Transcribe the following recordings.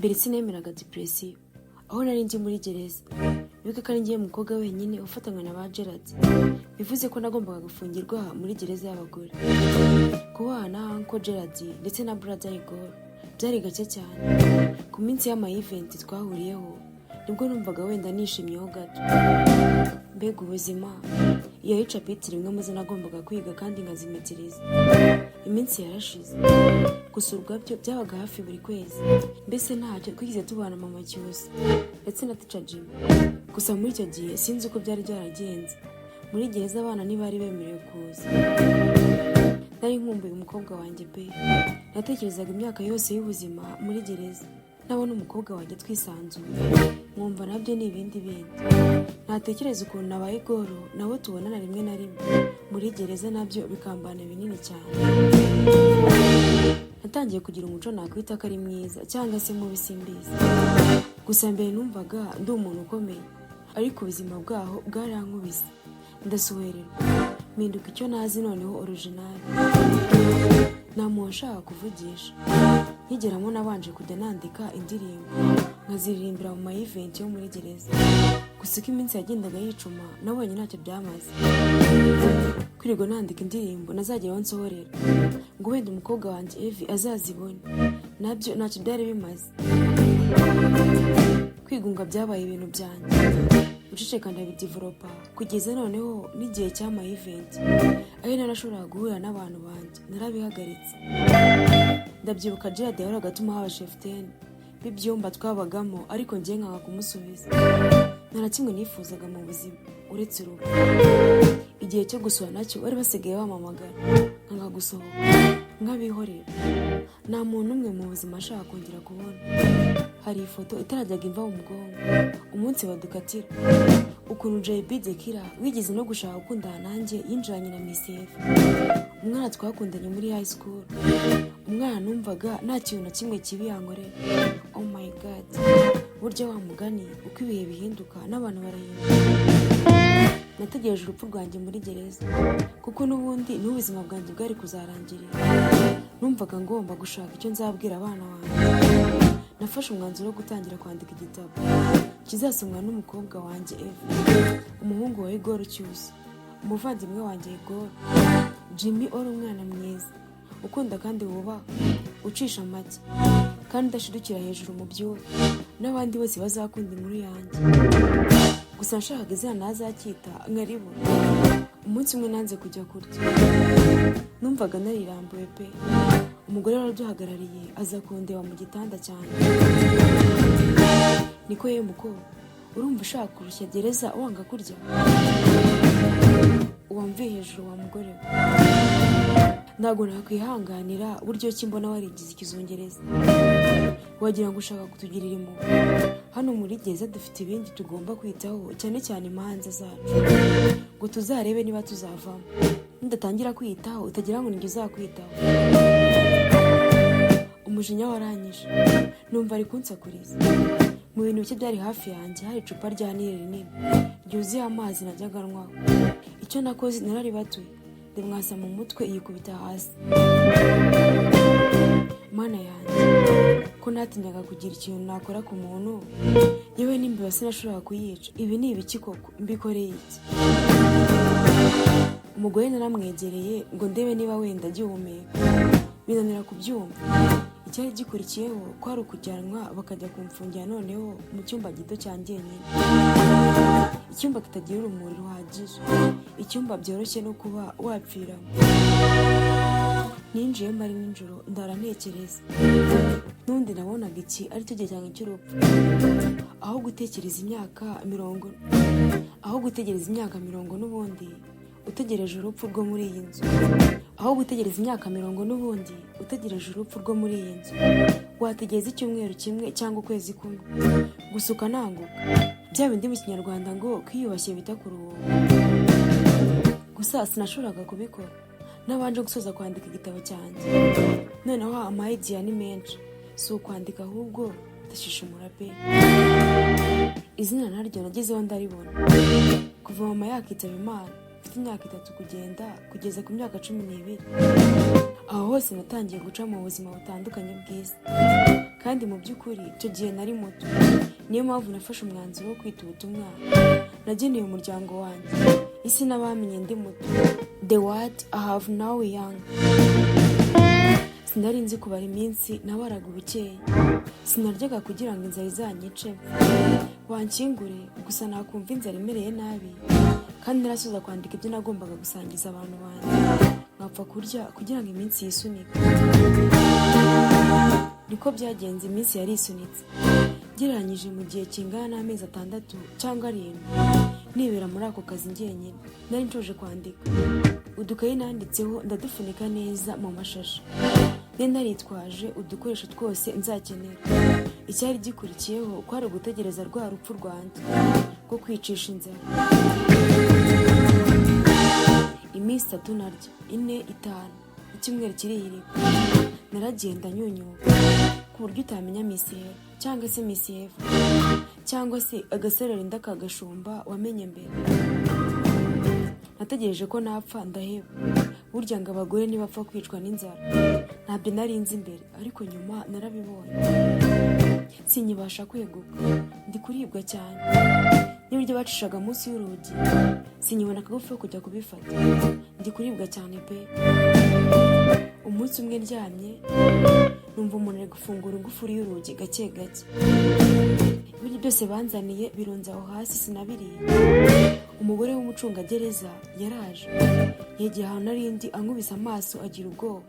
mbere sinemeraga depression aho nari ndi muri gereza. Bibuka ko ari ngiye mukobwa wenyine ufatanywe na ba Gerard, bivuze ko nagombaga gufungirwa muri gereza y'abagore. Kubana Uncle Gerard ndetse na brother Igor byari gake cyane. Ku minsi y'ama event twahuriyeho nibwo numvaga wenda nishimyeho gato. Mbega ubuzima iyo chapitire imwe muze nagombaga kwiga kandi nkazimetiriza. Iminsi yarashize, gusurwa byo byabaga hafi buri kwezi. Mbese ntacyo twigize tubana mama cyose ndetse na teacher Jim. Gusa muri icyo gihe sinzi uko byari byaragenze. Muri gereza abana ntibari bemerewe kuza. Nari nkumbuye umukobwa wanjye pe. Natekerezaga imyaka yose y'ubuzima muri gereza. Nabona umukobwa wanjye twisanzuye. Mwumva nabyo ni ibindi bindi. Natekereza ukuntu nabaye goro nawe tubonana rimwe na rimwe. Muri gereza nabyo bikambana binini cyane. Natangiye kugira umuco nakwita ko ari mwiza cyangwa se mubi simbizi. Gusa mbere numvaga ndi umuntu ukomeye, ariko ubuzima bwaho bwarankubise. Ndasuhererwa, mpinduka icyo nazi noneho original. Namushaka kuvugisha. Nkigeramo nabanje kujya nandika indirimbo nkaziririmbira mu ma-event yo muri gereza. Gusa ko iminsi yagendaga yicuma nabonye ntacyo byamaze. Kwirirwa nandika indirimbo nazageraho nsohorera ngo wenda umukobwa wanjye Evi azazibone, nabyo ntacyo byari bimaze. Kwigunga byabaye ibintu byanjye. Uceceka ndabidevelopa kugeza noneho n'igihe cy'ama event aho narashobora guhura n'abantu banjye narabihagaritse. Ndabyibuka Gerard yahoraga atuma haba chef 10 b'ibyumba twabagamo, ariko njye nkanga kumusubiza. Nta kimwe nifuzaga mu buzima uretse urupfu. Igihe cyo gusura nacyo bari basigaye bamamagara nkanga gusohoka nkabihorera. Nta muntu umwe mu buzima ashaka kongera kubona. Hari ifoto itarajyaga imva mu mugongo umunsi badukatira. Ukuntu JB Dekira wigeze no gushaka gukundana nanjye yinjiranye na Miss Eva, umwana twakundanye muri high school. Umwana numvaga nta kintu na kimwe kibi yankorera. Oh my god, burya wa mugani uko ibihe bihinduka n'abantu barahinduka. Nategereje urupfu rwanjye muri gereza kuko n'ubundi n'ubuzima bwanjye bwari kuzarangirira. Numvaga ngomba gushaka icyo nzabwira abana banjye. Nafashe umwanzuro wo gutangira kwandika igitabo kizasomwa n'umukobwa wanjye Eva, umuhungu wa Igor Cyusa, umuvandimwe wanjye Igor. Jimmy uri umwana mwiza ukunda kandi wubaha, ucisha make kandi udashidukira hejuru mu byuya, n'abandi bose bazakunda inkuru yanjye. Gusa nshakaga izina nazakita nkaribura. Umunsi umwe nanze kujya kurya, numvaga narirambuye pe. Umugore waraduhagarariye aza kundeba mu gitanda cyane. Niko ye muko, urumva ushaka kurushya gereza wanga kurya? Uwamviye hejuru wa mugore we. Ntabwo nakwihanganira buryo ki mbona warigize ikizungereza. Wagira ngo ushaka kutugirira impuhwe. Hano muri gereza dufite ibindi tugomba kwitaho, cyane cyane imanza zacu, ngo tuzarebe niba tuzavamo. Ndatangira kwitaho utagira ngo nijye uzakwitaho. Umujinya waranyishe, numva ari kunsakuriza. Mu bintu bike byari hafi yanjye hari icupa rya Nile rinini ryuzuye amazi najyaga nywaho. Icyo nakoze nararibatuye, ndimwasa mu mutwe yikubita hasi. Mana yanjye, ko natinyaga kugira ikintu nakora ku muntu, yewe n'imbeba sinashobora kuyica. Ibi ni ibiki koko? Mbikoreye iki? Umugore naramwegereye ngo ndebe niba wenda agihumeka, binanira kubyumva. Icyari gikurikiyeho kwari ukujyanwa bakajya kumfungira noneho mu cyumba gito cyanjye nyine. Icyumba kitagira urumuri ruhagije, icyumba byoroshye no kuba wapfiramo. Ninjiyemo ari nijoro ndara ntekereza. N'undi nabonaga iki ari cyo gihe cyanjye cy'urupfu. Aho gutegereza imyaka mirongo n'ubundi utegereje urupfu rwo muri iyi nzu. Aho gutegereza imyaka mirongo n'ubundi utegereje urupfu rwo muri iyi nzu, wategereza icyumweru kimwe cyangwa ukwezi kumwe. Gusuka nanguka. Bya bindi mu Kinyarwanda ngo kwiyubashye bita kuruhuka. Gusa sinashoboraga kubikora. Nabanje gusoza kwandika igitabo cyanjye. Noneho ama-idea ni menshi. Si ukwandika ahubwo ndashishimura pe. Izina naryo nagezeho ndaribona. Kuva mama yakitaba Imana mfite imyaka 3 kugenda kugeza ku myaka 12. Aho hose natangiye guca mu buzima butandukanye bw'isi. kandi mu by'ukuri icyo gihe nari muto. Niyo mpamvu nafashe umwanzuro wo kwita ubutumwa nageneye umuryango wanjye, isi n'abamenye ndi muto. The word I have now young. Sinari nzi kubara iminsi, nabaraga ubukeye. Sinaryaga kugira ngo inzara izanyice. Wankingure gusa nakumva inzara imereye nabi, kandi narasoza kwandika ibyo nagombaga gusangiza abantu banjye, nkapfa kurya kugira ngo iminsi yisunike. Niko byagenze, iminsi yari isunitse. Gereranyije mu gihe kingana n'amezi 6 cyangwa 7 nibera muri ako kazi njyenyine, nari ncoje kwandika. Udukayi nanditseho ndadufunika neza mu mashashi. Naritwaje udukoresho twose nzakenera. Icyari gikurikiyeho kwari ugutegereza rwa rupfu rwanjye rwo kwicisha inzara. Iminsi 3 narya, 4, 5, icyumweru kirihirika. Naragenda nyunyuka ku buryo utamenya misiyeri cyangwa se misiyeva cyangwa se agaserera inda kagashumba wamenye mbere. Nategereje ko napfa ndaheba. Burya ngo abagore ntibapfa kwicwa n'inzara. Ntabyo nari nzi imbere, ariko nyuma narabibonye. Sinyibasha kweguka, ndi kuribwa cyane. N'ibiryo bacishaga munsi y'urugi sinyibona akagufi ko kujya kubifata. Ndi kuribwa cyane pe. Umunsi umwe ndyamye numva umuntu ari gufungura ingufuri y'urugi gake gake. Ibiryo byose banzaniye birunze aho hasi sinabiriye. Umugore w'umucungagereza yaraje, yegeye ahantu narindi ankubise amaso agira ubwoba.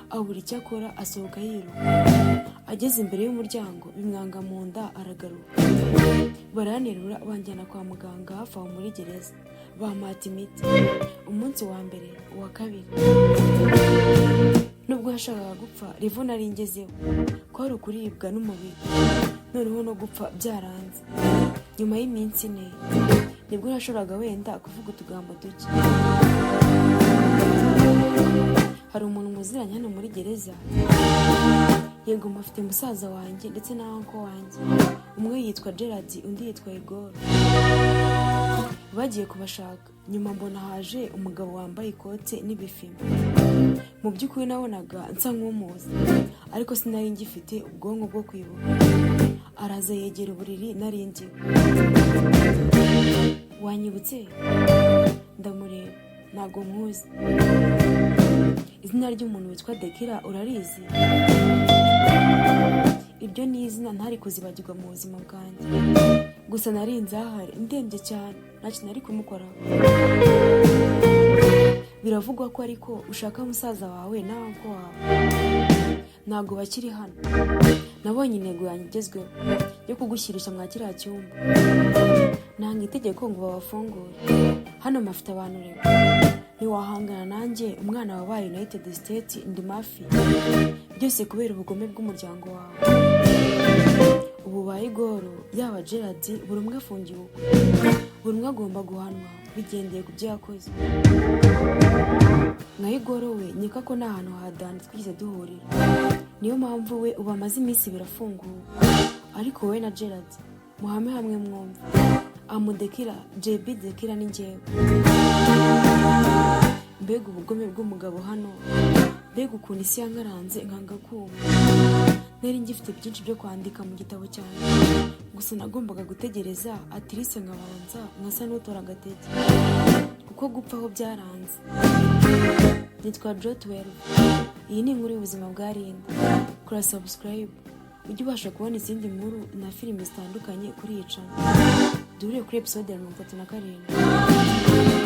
Abura icyo akora asohoka yiruka. Ageze imbere y'umuryango bimwanga mu nda aragaruka. Baranterura banjyana kwa muganga hafi aho muri gereza. Bampata imiti. Umunsi wa mbere, uwa kabiri. Nubwo yashakaga gupfa, rivo nari ngezeho. Kwari ukuribwa n'umubiri. Noneho no gupfa byaranze. Nyuma y'iminsi 4 nibwo nashoboraga wenda kuvuga utugambo duke. Hari umuntu muziranye hano muri gereza. Yego mafite musaza wanjye ndetse na uncle wanjye. Umwe yitwa Gerard, undi yitwa Igor. Bagiye kubashaka. Nyuma mbona haje umugabo wambaye ikote n'ibifime. Mu by'ukuri nabonaga nsa nk'umuzi, ariko sinari ngifite ubwonko bwo kwibuka. Araza yegera uburiri nari ndi. Wanyibutse? Ndamureba, ntago nkuzi. Izina ry'umuntu witwa Dekira urarizi? Iryo ni izina ntari kuzibagirwa mu buzima bwanjye. Gusa nari nzahari ndembye cyane, ntacyo nari kumukoraho. Biravugwa ko ariko ushaka musaza wawe na uncle wawe ntago bakiri hano. Nabonye intego yanjye igezweho yo kugushyirisha mwa kiriya cyumba. Nanga itegeko ngo babafungure. Hano mafite abantu rero. Ntiwahangana nanjye, umwana wabaye United States ndi mafi. Byose kubera ubugome bw'umuryango wawe. Ubu bayigoro yaba Gerard buri umwe afungiwe uko. Buri umwe agomba guhanwa bigendeye ku byo yakoze. Mwayigoro we nyika ko nta hantu hadandi twigeze duhurira. Niyo mpamvu we ubu amaze iminsi birafunguwe. Ariko we na Gerard muhame hamwe mwumva. Amudekira JB Dekira ni njyewe. Mbega ubugome bw'umugabo hano. Mbega ukuntu isi yankaranze nkanga kuma. Nari ngifite byinshi byo kwandika mu gitabo cyane. Gusa nagombaga gutegereza Atrice nkabanza nkasa n'utora agatege. Kuko gupfa aho byaranze. Nitwa Jotwell. Iyi ni inkuru y'ubuzima bwa Linda. Kora subscribe ujye ubasha kubona izindi nkuru na filime zitandukanye kuri iyi channel. Duhure kuri episode ya 37.